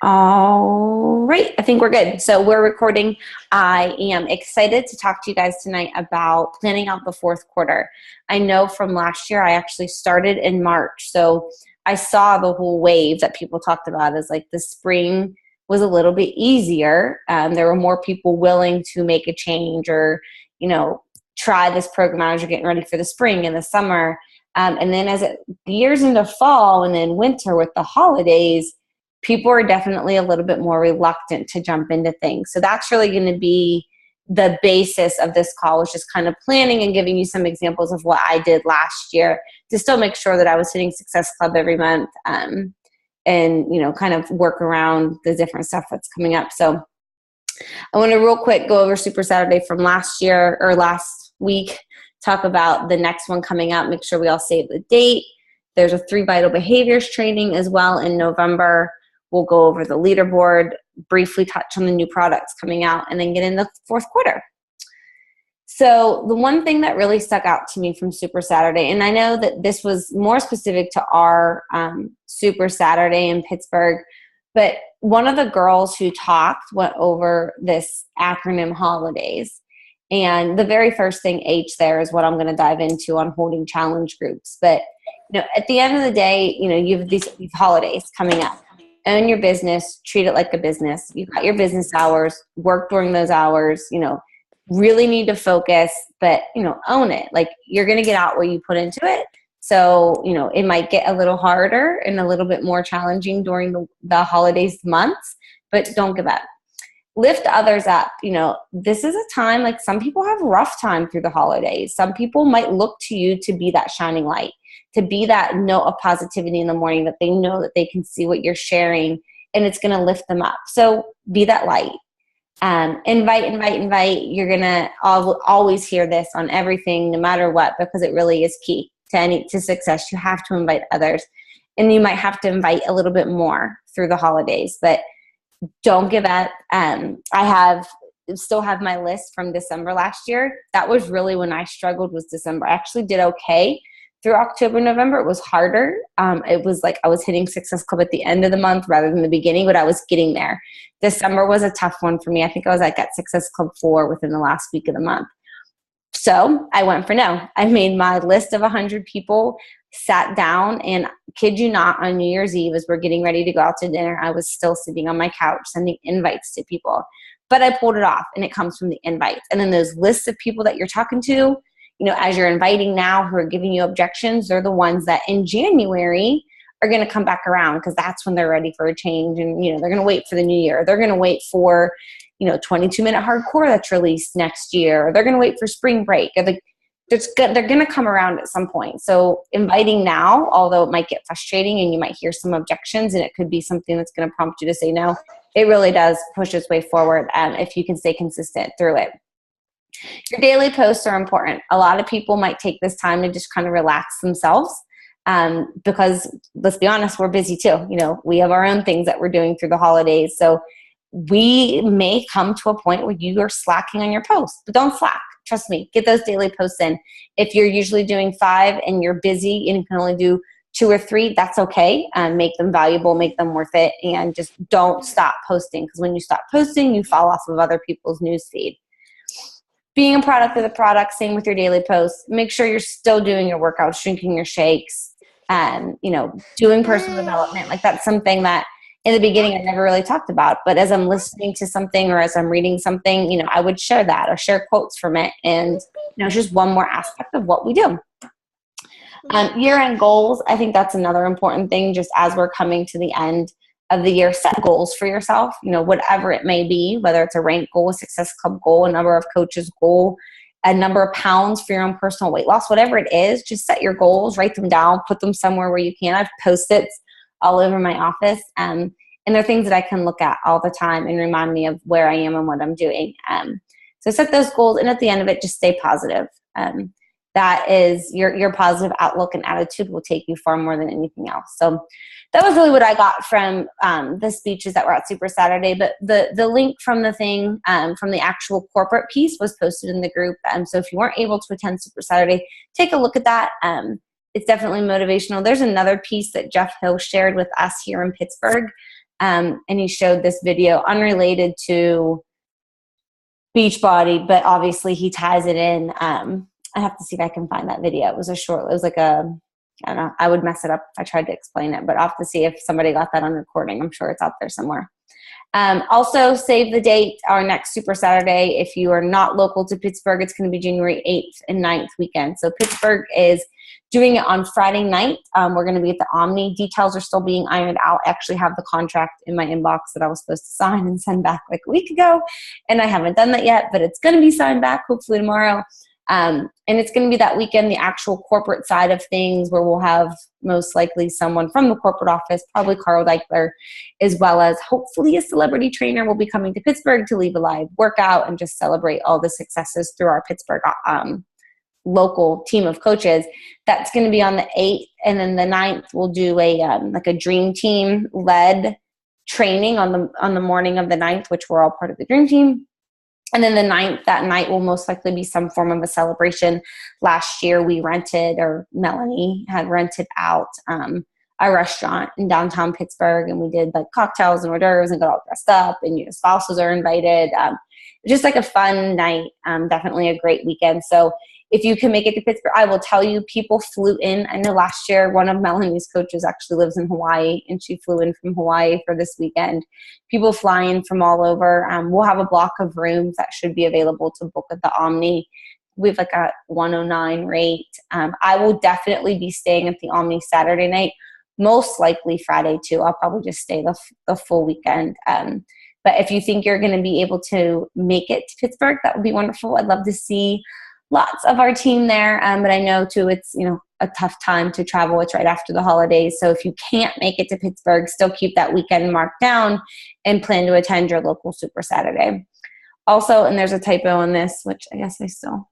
All right, I think we're good. So we're recording. I am excited to talk to you guys tonight about planning out the fourth quarter. I know from last year, I actually started in March. So I saw the whole wave that people talked about as like the spring was a little bit easier. There were more people willing to make a change or, try this program out as you're getting ready for the spring and the summer. And then as it gears into fall and then winter with the holidays, people are definitely a little bit more reluctant to jump into things. So that's really going to be the basis of this call, was just kind of planning and giving you some examples of what I did last year to still make sure that I was hitting Success Club every month and, kind of work around the different stuff that's coming up. So I want to real quick go over Super Saturday from last year or last week, talk about the next one coming up, make sure we all save the date. There's a 3 Vital Behaviors training as well in November. We'll go over the leaderboard, briefly touch on the new products coming out, and then get in the fourth quarter. So the one thing that really stuck out to me from Super Saturday, and I know that this was more specific to our Super Saturday in Pittsburgh, but one of the girls who talked went over this acronym holidays. And the very first thing, H, there is what I'm going to dive into on holding challenge groups. But at the end of the day, you have these holidays coming up. Own your business, treat it like a business. You've got your business hours, work during those hours, really need to focus, but, own it. Like, you're going to get out what you put into it. So, it might get a little harder and a little bit more challenging during the holidays months, but don't give up. Lift others up. This is a time, like, some people have a rough time through the holidays. Some people might look to you to be that shining light, to be that note of positivity in the morning, that they know that they can see what you're sharing and it's going to lift them up. So be that light. Invite. You're going to always hear this on everything, no matter what, because it really is key to success. You have to invite others, and you might have to invite a little bit more through the holidays, but don't give up. I still have my list from December last year. That was really when I struggled, was December. I actually did okay through October, November. It was harder. It was like I was hitting Success Club at the end of the month rather than the beginning, but I was getting there. December was a tough one for me. I think I was at Success Club 4 within the last week of the month. So I went for no. I made my list of 100 people, sat down, and kid you not, on New Year's Eve, as we're getting ready to go out to dinner, I was still sitting on my couch sending invites to people. But I pulled it off, and it comes from the invites. And then those lists of people that you're talking to, as you're inviting now, who are giving you objections, they're the ones that in January are going to come back around, because that's when they're ready for a change. And, they're going to wait for the new year. They're going to wait for, 22-minute hardcore that's released next year. Or they're going to wait for spring break. Or they're going to come around at some point. So inviting now, although it might get frustrating and you might hear some objections and it could be something that's going to prompt you to say no, it really does push its way forward if you can stay consistent through it. Your daily posts are important. A lot of people might take this time to just kind of relax themselves because, let's be honest, we're busy too. We have our own things that we're doing through the holidays. So we may come to a point where you are slacking on your posts, but don't slack. Trust me, get those daily posts in. If you're usually doing 5 and you're busy and you can only do 2 or 3, that's okay. Make them valuable, make them worth it, and just don't stop posting, because when you stop posting, you fall off of other people's newsfeed. Being a product of the product, same with your daily posts. Make sure you're still doing your workouts, drinking your shakes, doing personal development. Like, that's something that in the beginning I never really talked about. But as I'm listening to something or as I'm reading something, I would share that or share quotes from it. And, it's just one more aspect of what we do. Year-end goals, I think that's another important thing. Just as we're coming to the end of the year, set goals for yourself, whatever it may be, whether it's a rank goal, a Success Club goal, a number of coaches goal, a number of pounds for your own personal weight loss, whatever it is, just set your goals, write them down, put them somewhere where you can. I've Post-its all over my office. And they're things that I can look at all the time and remind me of where I am and what I'm doing. So set those goals, and at the end of it, just stay positive. That is your positive outlook and attitude will take you far more than anything else. So that was really what I got from the speeches that were at Super Saturday. But the link from the thing, from the actual corporate piece, was posted in the group. So if you weren't able to attend Super Saturday, take a look at that. it's definitely motivational. There's another piece that Jeff Hill shared with us here in Pittsburgh. And he showed this video unrelated to Beachbody, but obviously he ties it in. I have to see if I can find that video. It was like I don't know, I would mess it up if I tried to explain it, but I'll have to see if somebody got that on recording. I'm sure it's out there somewhere. Also, save the date, our next Super Saturday. If you are not local to Pittsburgh, it's going to be January 8th and 9th weekend. So Pittsburgh is doing it on Friday night. We're going to be at the Omni. Details are still being ironed out. I actually have the contract in my inbox that I was supposed to sign and send back like a week ago, and I haven't done that yet, but it's going to be signed back hopefully tomorrow. And it's going to be that weekend, the actual corporate side of things, where we'll have most likely someone from the corporate office, probably Carl Deichler, as well as hopefully a celebrity trainer will be coming to Pittsburgh to leave a live workout and just celebrate all the successes through our Pittsburgh local team of coaches. That's going to be on the 8th. And then the 9th, we'll do a dream team led training on the morning of the 9th, which we're all part of the dream team. And then the 9th, that night will most likely be some form of a celebration. Last year we Melanie had rented out a restaurant in downtown Pittsburgh, and we did like cocktails and hors d'oeuvres and got all dressed up, and spouses are invited. Just like a fun night, definitely a great weekend. So if you can make it to Pittsburgh, I will tell you, people flew in. I know last year one of Melanie's coaches actually lives in Hawaii, and she flew in from Hawaii for this weekend. People fly in from all over. We'll have a block of rooms that should be available to book at the Omni. We have like a 109 rate. I will definitely be staying at the Omni Saturday night, most likely Friday too. I'll probably just stay the full weekend. But if you think you're going to be able to make it to Pittsburgh, that would be wonderful. I'd love to see lots of our team there. But I know too, it's, a tough time to travel. It's right after the holidays. So if you can't make it to Pittsburgh, still keep that weekend marked down and plan to attend your local Super Saturday. Also, and there's a typo on this, which I guess I still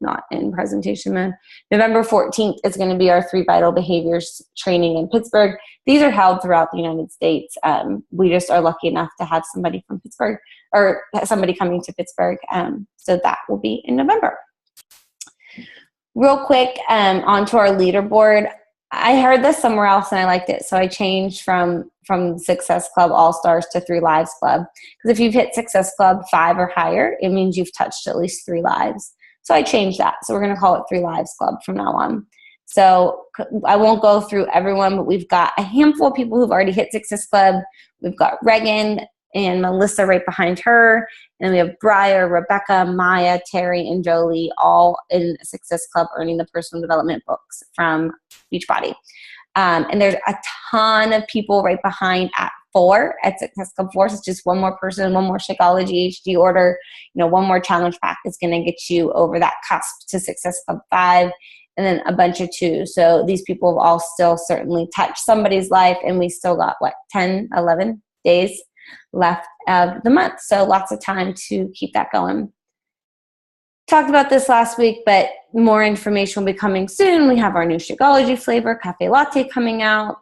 not in presentation mode. November 14th is going to be our 3 Vital Behaviors training in Pittsburgh. These are held throughout the United States. We just are lucky enough to have somebody from Pittsburgh, or somebody coming to Pittsburgh. So that will be in November. Real quick, onto our leaderboard. I heard this somewhere else and I liked it, so I changed from Success Club All-Stars to 3 Lives Club. Because if you've hit Success Club 5 or higher, it means you've touched at least 3 lives. So I changed that. So we're going to call it 3 Lives Club from now on. So I won't go through everyone, but we've got a handful of people who've already hit Success Club. We've got Reagan and Melissa right behind her. And we have Briar, Rebecca, Maya, Terry, and Jolie, all in Success Club earning the personal development books from Beachbody. And there's a ton of people right behind at 4 at Success Club 4. So it's just one more person, one more Shakeology HD order, one more challenge pack is going to get you over that cusp to Success Club 5, and then a bunch of 2. So these people have all still certainly touched somebody's life, and we still got 10, 11 days left of the month. So lots of time to keep that going. Talked about this last week, but more information will be coming soon. We have our new Shakeology flavor, Cafe Latte, coming out.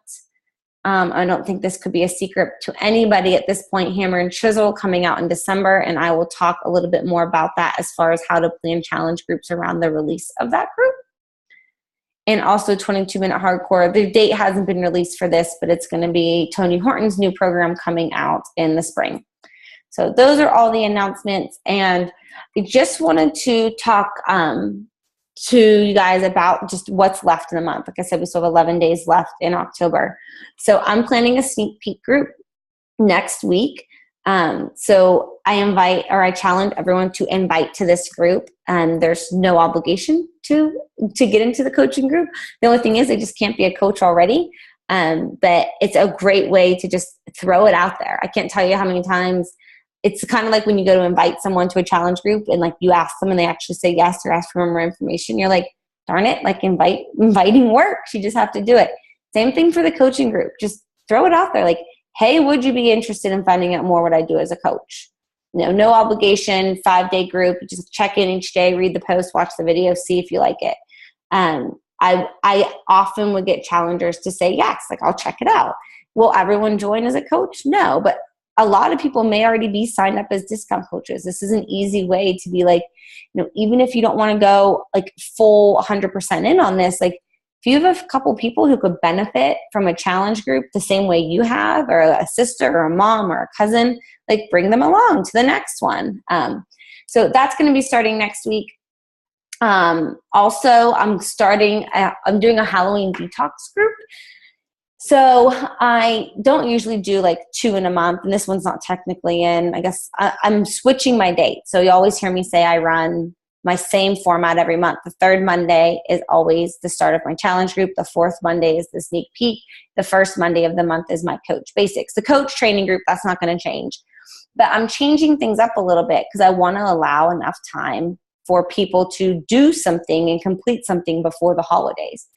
I don't think this could be a secret to anybody at this point. Hammer and Chisel coming out in December, and I will talk a little bit more about that as far as how to plan challenge groups around the release of that group. And also 22-Minute Hardcore. The date hasn't been released for this, but it's going to be Tony Horton's new program coming out in the spring. So those are all the announcements, and I just wanted to talk to you guys about just what's left in the month. Like I said, we still have 11 days left in October. So I'm planning a sneak peek group next week. So I challenge everyone to invite to this group, and there's no obligation to get into the coaching group. The only thing is they just can't be a coach already. But it's a great way to just throw it out there. I can't tell you how many times it's kind of like when you go to invite someone to a challenge group and you ask them and they actually say yes or ask for more information. You're like, darn it, inviting works. You just have to do it. Same thing for the coaching group. Just throw it out there. Hey, would you be interested in finding out more what I do as a coach? No obligation, 5-day group. Just check in each day, read the post, watch the video, see if you like it. I often would get challengers to say yes, I'll check it out. Will everyone join as a coach? No, but a lot of people may already be signed up as discount coaches. This is an easy way to be even if you don't want to go full 100% in on this, if you have a couple people who could benefit from a challenge group the same way you have, or a sister or a mom or a cousin, like bring them along to the next one. So that's going to be starting next week. Also, I'm doing a Halloween detox group. So I don't usually do like 2 in a month, and this one's not technically in. I guess I'm switching my date. So you always hear me say I run my same format every month. The 3rd Monday is always the start of my challenge group. The 4th Monday is the sneak peek. The 1st Monday of the month is my coach basics. The coach training group, that's not going to change. But I'm changing things up a little bit because I want to allow enough time for people to do something and complete something before the holidays.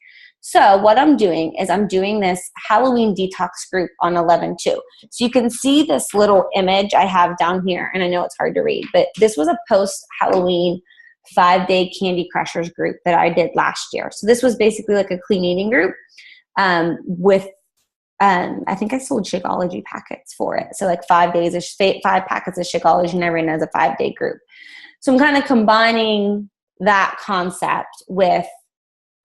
So what I'm doing is I'm doing this Halloween detox group on 11/2. So you can see this little image I have down here, and I know it's hard to read, but this was a post-Halloween 5-day Candy Crushers group that I did last year. So this was basically like a clean eating group with I think I sold Shakeology packets for it. So like 5 days of 5 packets of Shakeology, and I ran as a 5-day group. So I'm kind of combining that concept with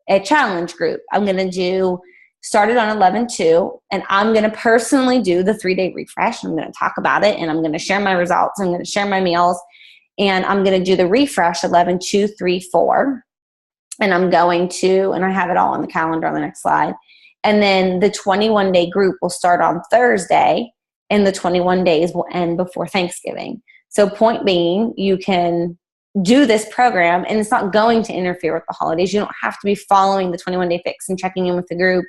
a challenge group. I'm going to started on 11/2, and I'm going to personally do the 3-day refresh. I'm going to talk about it, and I'm going to share my results. I'm going to share my meals, and I'm going to do the refresh 11/2, 3, 4. And I'm going to, and I have it all on the calendar on the next slide. And then the 21-day group will start on Thursday, and the 21 days will end before Thanksgiving. So point being, you can do this program, and it's not going to interfere with the holidays. You don't have to be following the 21-day fix and checking in with the group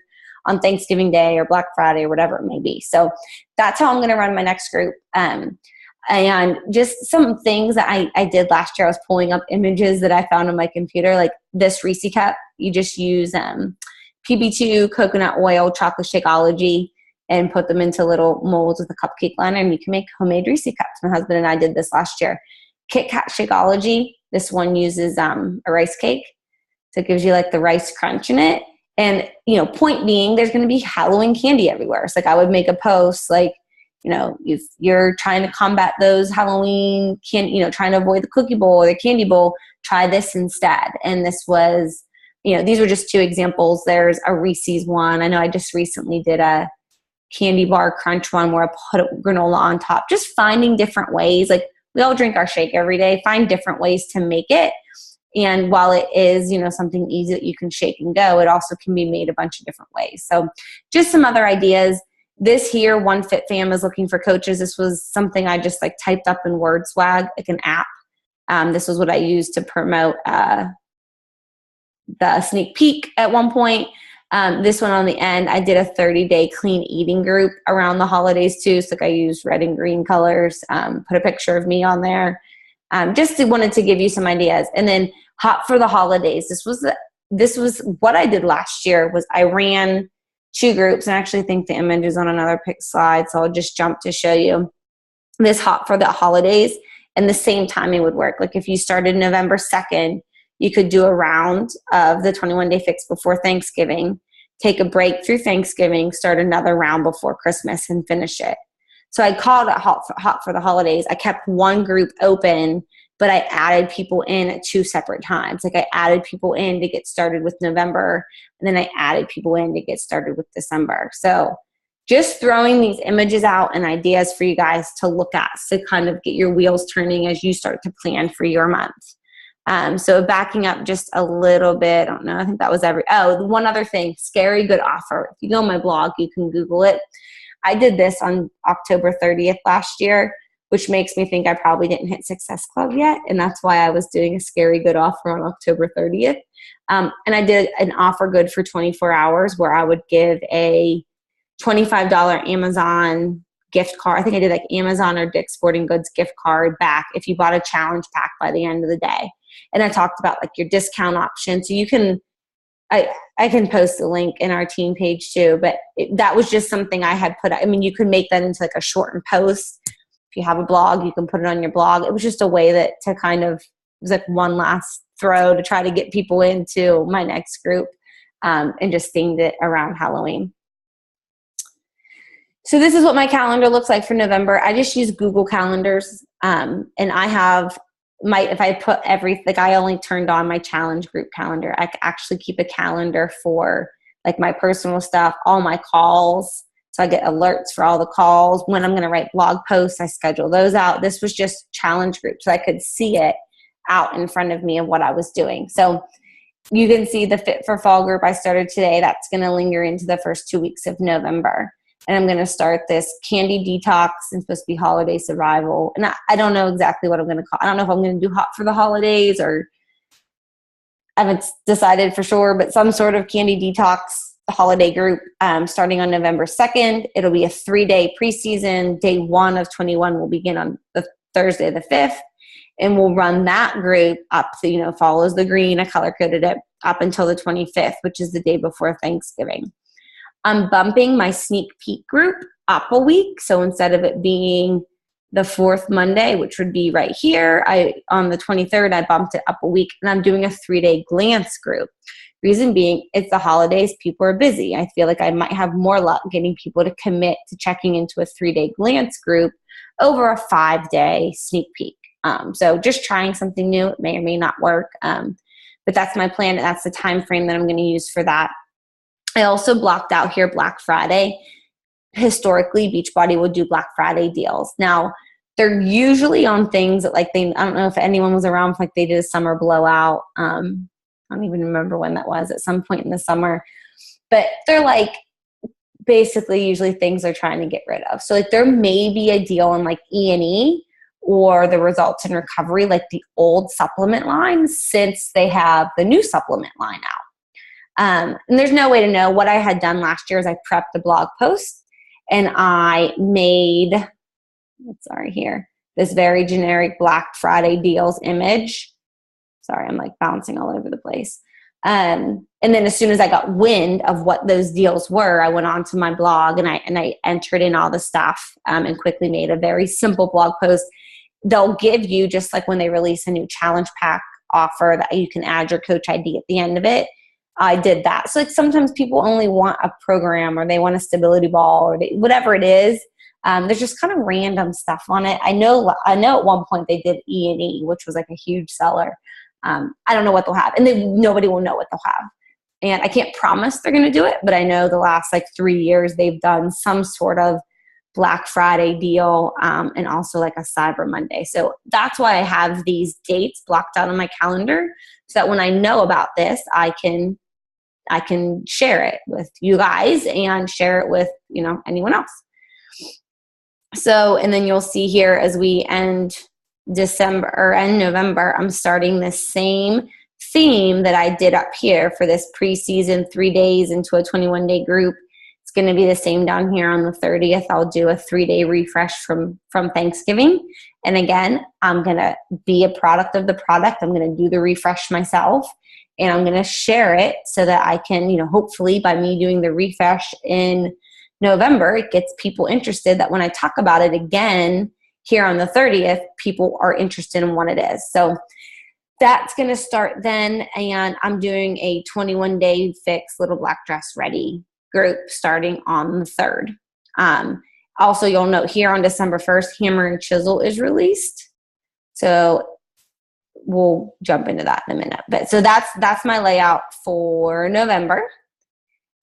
on Thanksgiving Day or Black Friday or whatever it may be. So that's how I'm going to run my next group. And just some things that I did last year, I was pulling up images that I found on my computer, like this Reese cup. You just use PB2, coconut oil, chocolate Shakeology, and put them into little molds with a cupcake liner, and you can make homemade Reese cups. My husband and I did this last year. Kit Kat Shakeology, this one uses a rice cake, so it gives you like the rice crunch in it. And, point being, there's going to be Halloween candy everywhere. So like I would make a post like, if you're trying to combat those Halloween trying to avoid the cookie bowl or the candy bowl, try this instead. And this was, these were just 2 examples. There's a Reese's one. I know I just recently did a candy bar crunch one where I put granola on top. Just finding different ways. Like we all drink our shake every day. Find different ways to make it. And while it is, something easy that you can shake and go, it also can be made a bunch of different ways. So just some other ideas. This here, One Fit Fam is looking for coaches. This was something I just like typed up in WordSwag, like an app. This was what I used to promote the sneak peek at one point. This one on the end, I did a 30-day clean eating group around the holidays too. So like I used red and green colors, put a picture of me on there. Just wanted to give you some ideas. And then Hot for the Holidays. This was what I did last year. Was I ran 2 groups, and I actually think the image is on another slide, so I'll just jump to show you this Hot for the Holidays. And the same timing would work. Like if you started November 2nd, you could do a round of the 21-day fix before Thanksgiving, take a break through Thanksgiving, start another round before Christmas, and finish it. So I called it Hot for the Holidays. I kept one group open, but I added people in at 2 separate times. Like I added people in to get started with November, and then I added people in to get started with December. So just throwing these images out and ideas for you guys to look at to kind of get your wheels turning as you start to plan for your month. So backing up just a little bit, I don't know, I think that was one other thing, Scary Good Offer. If you go on my blog, you can Google it. I did this on October 30th last year, which makes me think I probably didn't hit Success Club yet. And that's why I was doing a Scary Good Offer on October 30th. And I did an offer good for 24 hours where I would give a $25 Amazon gift card. I think I did like Amazon or Dick's Sporting Goods gift card back if you bought a challenge pack by the end of the day. And I talked about like your discount option. So you can, I can post a link in our team page too, but that was just something I had put. I mean, you could make that into like a shortened post. If you have a blog, you can put it on your blog. It was just a way that to kind of, it was like one last throw to try to get people into my next group, and just themed it around Halloween. So this is what my calendar looks like for November. I just use Google Calendars, and I have if I put like I only turned on my challenge group calendar. I actually keep a calendar for like my personal stuff, all my calls. So I get alerts for all the calls. When I'm going to write blog posts, I schedule those out. This was just challenge group. So I could see it out in front of me of what I was doing. So you can see the Fit for Fall group I started today. That's going to linger into the first 2 weeks of November. And I'm going to start this candy detox and supposed to be holiday survival. And I don't know exactly what I'm going to call. I don't know if I'm going to do hot for the holidays or I haven't decided for sure, but some sort of candy detox holiday group starting on November 2nd. It'll be a 3-day preseason. Day 1 of 21 will begin on the Thursday the 5th. And we'll run that group up, so, follows the green. I color-coded it up until the 25th, which is the day before Thanksgiving. I'm bumping my sneak peek group up a week. So instead of it being the 4th Monday, which would be right here, on the 23rd, I bumped it up a week. And I'm doing a 3-day glance group. Reason being, it's the holidays. People are busy. I feel like I might have more luck getting people to commit to checking into a 3-day glance group over a 5-day sneak peek. So just trying something new. It may or may not work. But that's my plan. And that's the time frame that I'm going to use for that. I also blocked out here Black Friday. Historically, Beachbody would do Black Friday deals. Now, they're usually on things that I don't know if anyone was around, like they did a summer blowout. I don't even remember when that was, at some point in the summer. But they're like basically usually things they're trying to get rid of. So like there may be a deal on like E&E or the Results in Recovery, like the old supplement line, since they have the new supplement line out. And there's no way to know. What I had done last year is I prepped a blog post and I made, this very generic Black Friday deals image. Sorry, I'm like bouncing all over the place. And then as soon as I got wind of what those deals were, I went on to my blog and I entered in all the stuff and quickly made a very simple blog post. They'll give you, just like when they release a new challenge pack offer, that you can add your coach ID at the end of it. I did that. So like sometimes people only want a program or they want a stability ball or whatever it is. There's just kind of random stuff on it. I know at one point they did E&E, which was like a huge seller. I don't know what they'll have, and nobody will know what they'll have. And I can't promise they're going to do it, but I know the last 3 years they've done some sort of Black Friday deal and also like a Cyber Monday. So that's why I have these dates blocked out on my calendar, so that when I know about this, I can share it with you guys and share it with anyone else. So, and then you'll see here as we end December or end November, I'm starting the same theme that I did up here for this preseason 3 days into a 21-day group. It's going to be the same down here on the 30th. I'll do a 3-day refresh from Thanksgiving. And again, I'm going to be a product of the product. I'm going to do the refresh myself and I'm going to share it so that I can, hopefully by me doing the refresh in November, it gets people interested that when I talk about it again here on the 30th, people are interested in what it is. So that's going to start then. And I'm doing a 21-day fix Little Black Dress Ready group starting on the 3rd. Also, you'll note here on December 1st, Hammer and Chisel is released. So we'll jump into that in a minute. But so that's my layout for November.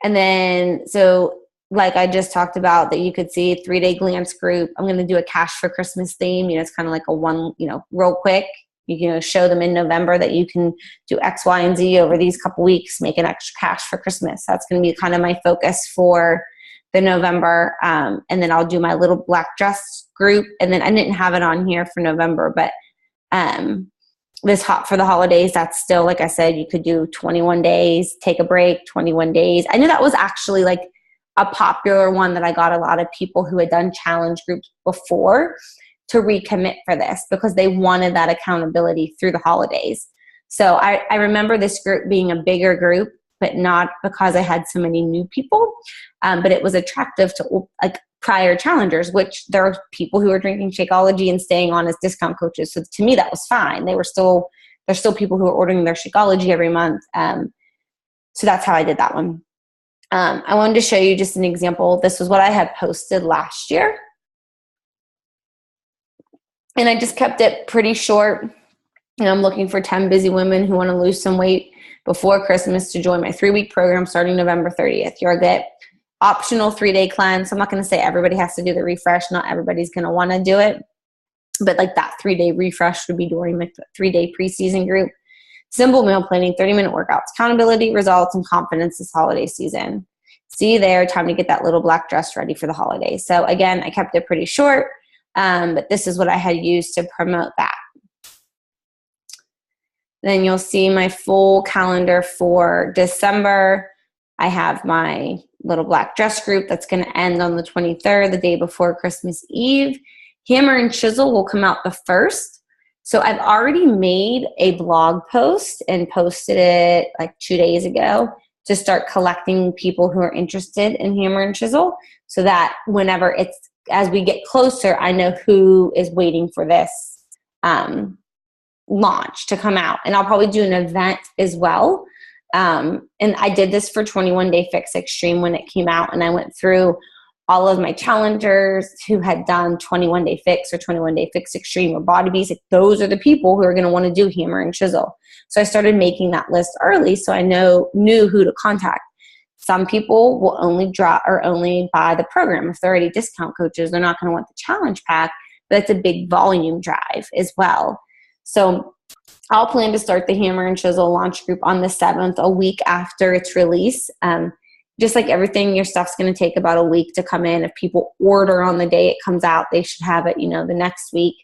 And then, so like I just talked about, that you could see 3-day glance group. I'm going to do a cash for Christmas theme. It's kind of like a one, real quick. You can show them in November that you can do X, Y, and Z over these couple weeks, make an extra cash for Christmas. That's going to be kind of my focus for the November. And then I'll do my Little Black Dress group. And then I didn't have it on here for November, but this Hot for the Holidays, that's still, like I said, you could do 21 days, take a break, 21 days. I knew that was actually like a popular one that I got a lot of people who had done challenge groups before to recommit for this because they wanted that accountability through the holidays. So I remember this group being a bigger group, but not because I had so many new people, but it was attractive to like prior challengers, which there are people who are drinking Shakeology and staying on as discount coaches. So to me, that was fine. There's still people who are ordering their Shakeology every month. So that's how I did that one. I wanted to show you just an example. This was what I had posted last year. And I just kept it pretty short. And I'm looking for 10 busy women who want to lose some weight before Christmas to join my 3-week program starting November 30th. You'll get optional 3-day cleanse. I'm not going to say everybody has to do the refresh. Not everybody's going to want to do it. But like that 3-day refresh would be during the 3-day preseason group. Simple meal planning, 30-minute workouts, accountability, results, and confidence this holiday season. See you there. Time to get that little black dress ready for the holidays. So again, I kept it pretty short, but this is what I had used to promote that. Then you'll see my full calendar for December. I have my little black dress group that's going to end on the 23rd, the day before Christmas Eve. Hammer and Chisel will come out the 1st. So I've already made a blog post and posted it like 2 days ago to start collecting people who are interested in Hammer and Chisel, so that whenever as we get closer, I know who is waiting for this launch to come out. And I'll probably do an event as well. And I did this for 21 Day Fix Extreme when it came out, and I went through all of my challengers who had done 21 Day Fix or 21 Day Fix Extreme or Body Beast. Those are the people who are going to want to do Hammer and Chisel. So I started making that list early, so I knew who to contact. Some people will only buy the program. If they're already discount coaches, they're not going to want the challenge pack, but it's a big volume drive as well. So I'll plan to start the Hammer and Chisel launch group on the 7th, a week after its release. Just like everything, your stuff's going to take about a week to come in. If people order on the day it comes out, they should have it, the next week.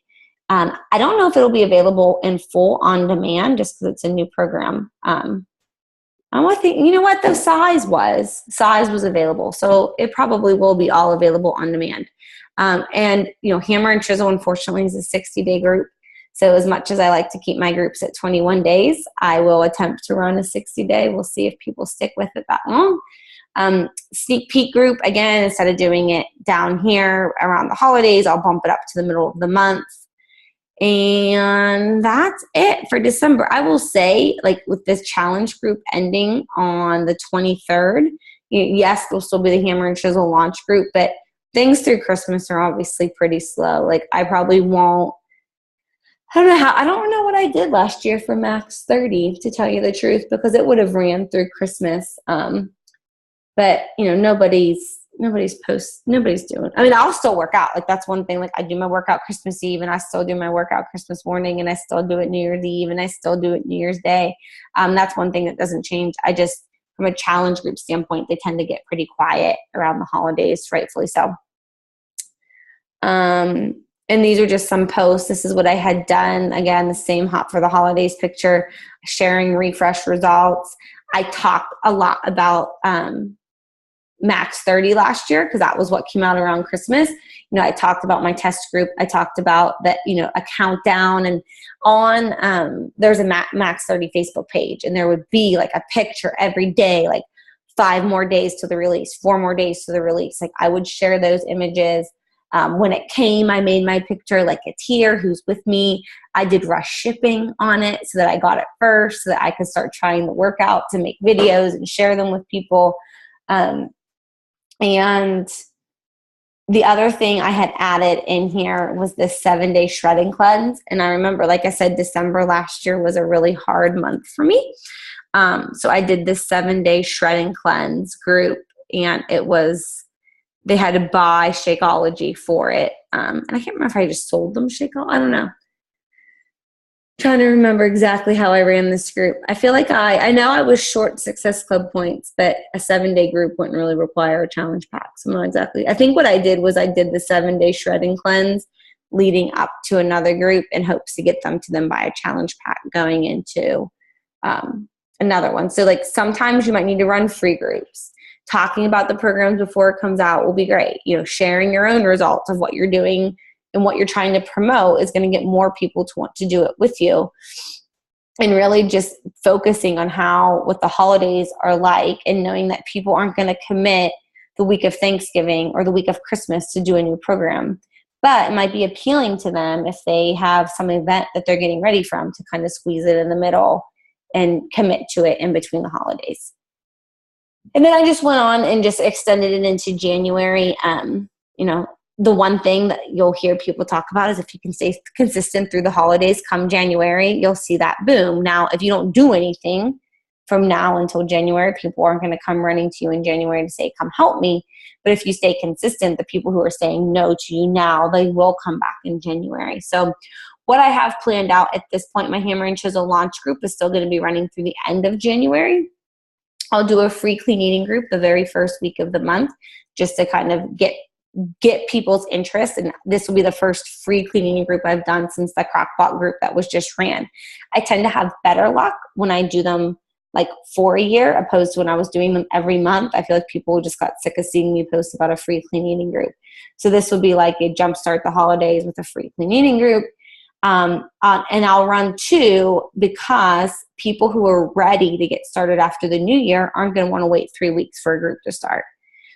I don't know if it'll be available in full on demand just because it's a new program. I think, what the size was available. So it probably will be all available on demand. And Hammer and Chisel, unfortunately, is a 60-day group. So as much as I like to keep my groups at 21 days, I will attempt to run a 60-day. We'll see if people stick with it that long. Sneak peek group, again, instead of doing it down here around the holidays, I'll bump it up to the middle of the month. And that's it for December. I will say, with this challenge group ending on the 23rd, yes, there'll still be the Hammer and Chisel launch group, but things through Christmas are obviously pretty slow. I probably won't. I don't know what I did last year for Max 30, to tell you the truth, because it would have ran through Christmas. But nobody's doing. I'll still work out. That's one thing. I do my workout Christmas Eve, and I still do my workout Christmas morning, and I still do it New Year's Eve, and I still do it New Year's Day. That's one thing that doesn't change. I just, from a challenge group standpoint, they tend to get pretty quiet around the holidays, rightfully so. And these are just some posts. This is what I had done. Again, the same Hot for the Holidays picture, sharing refresh results. I talked a lot about Max 30 last year because that was what came out around Christmas. I talked about my test group. I talked about that, a countdown, and on there's a Max 30 Facebook page, and there would be a picture every day, 5 more days to the release, 4 more days to the release. I would share those images. When it came, I made my picture it's here, who's with me. I did rush shipping on it so that I got it first, so that I could start trying the workout to make videos and share them with people. And the other thing I had added in here was this 7-day shredding cleanse. And I remember, like I said, December last year was a really hard month for me. So I did this 7-day shredding cleanse group, and they had to buy Shakeology for it. And I can't remember if I just sold them Shakeology. I don't know. Trying to remember exactly how I ran this group. I feel like I know I was short Success Club points, but a 7-day group wouldn't really require a challenge pack. So I'm not exactly. I think what I did was I did the 7-day shredding cleanse leading up to another group in hopes to get them to then buy a challenge pack going into another one. So sometimes you might need to run free groups. Talking about the programs before it comes out will be great. Sharing your own results of what you're doing and what you're trying to promote is going to get more people to want to do it with you. And really just focusing on what the holidays are like, and knowing that people aren't going to commit the week of Thanksgiving or the week of Christmas to do a new program. But it might be appealing to them if they have some event that they're getting ready from to kind of squeeze it in the middle and commit to it in between the holidays. And then I just went on and just extended it into January. the one thing that you'll hear people talk about is if you can stay consistent through the holidays, come January, you'll see that boom. Now, if you don't do anything from now until January, people aren't going to come running to you in January to say, come help me. But if you stay consistent, the people who are saying no to you now, they will come back in January. So what I have planned out at this point, my Hammer and Chisel launch group is still going to be running through the end of January. I'll do a free clean eating group the very first week of the month, just to kind of get people's interest. And this will be the first free clean eating group I've done since the Crock-Pot group that was just ran. I tend to have better luck when I do them like for a year, opposed to when I was doing them every month. I feel like people just got sick of seeing me post about a free clean eating group. So this will be like a jumpstart the holidays with a free clean eating group. And I'll run 2 because people who are ready to get started after the new year aren't going to want to wait 3 weeks for a group to start.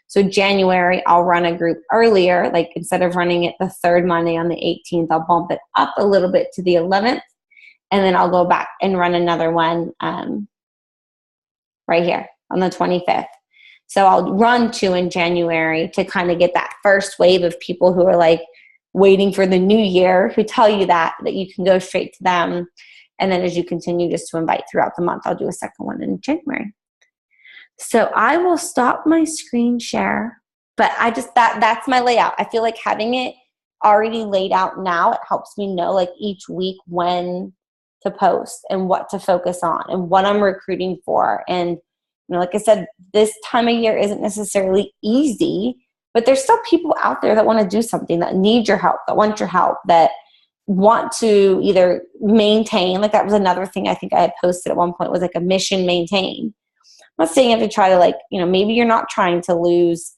So January, I'll run a group earlier, like instead of running it the 3rd Monday on the 18th, I'll bump it up a little bit to the 11th, and then I'll go back and run another one right here on the 25th. So I'll run 2 in January to kind of get that first wave of people who are like waiting for the new year, who tell you that you can go straight to them. And then as you continue just to invite throughout the month, I'll do a second one in January. So I will stop my screen share, but I just, that's my layout. I feel like having it already laid out now, it helps me know like each week when to post and what to focus on and what I'm recruiting for. And, you know, like I said, this time of year isn't necessarily easy, but there's still people out there that want to do something, that need your help, that want your help, that want to either maintain, like that was another thing I think I had posted at one point, was like a mission maintain. I'm not saying you have to try to like, you know, maybe you're not trying to lose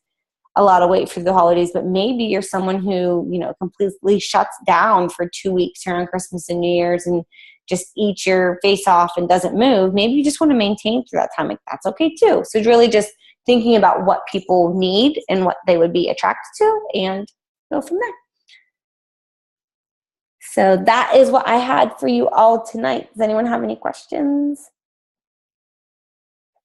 a lot of weight for the holidays, but maybe you're someone who, you know, completely shuts down for 2 weeks around Christmas and New Year's and just eats your face off and doesn't move. Maybe you just want to maintain through that time. Like that's okay too. So it's really just thinking about what people need and what they would be attracted to and go from there. So that is what I had for you all tonight. Does anyone have any questions?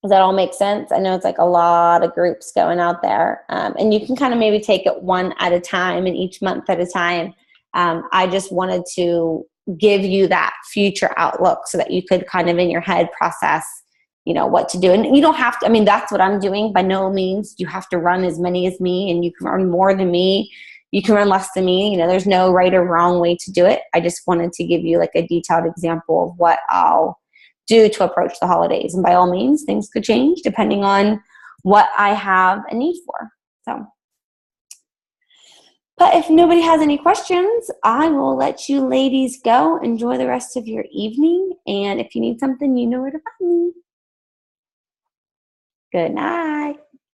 Does that all make sense? I know it's like a lot of groups going out there. And you can kind of maybe take it one at a time and each month at a time. I just wanted to give you that future outlook so that you could kind of in your head process, you know, what to do. And you don't have to, I mean, that's what I'm doing. By no means you have to run as many as me, and you can run more than me. You can run less than me. You know, there's no right or wrong way to do it. I just wanted to give you like a detailed example of what I'll do to approach the holidays. And by all means, things could change depending on what I have a need for. So, but if nobody has any questions, I will let you ladies go. Enjoy the rest of your evening. And if you need something, you know where to find me. Good night.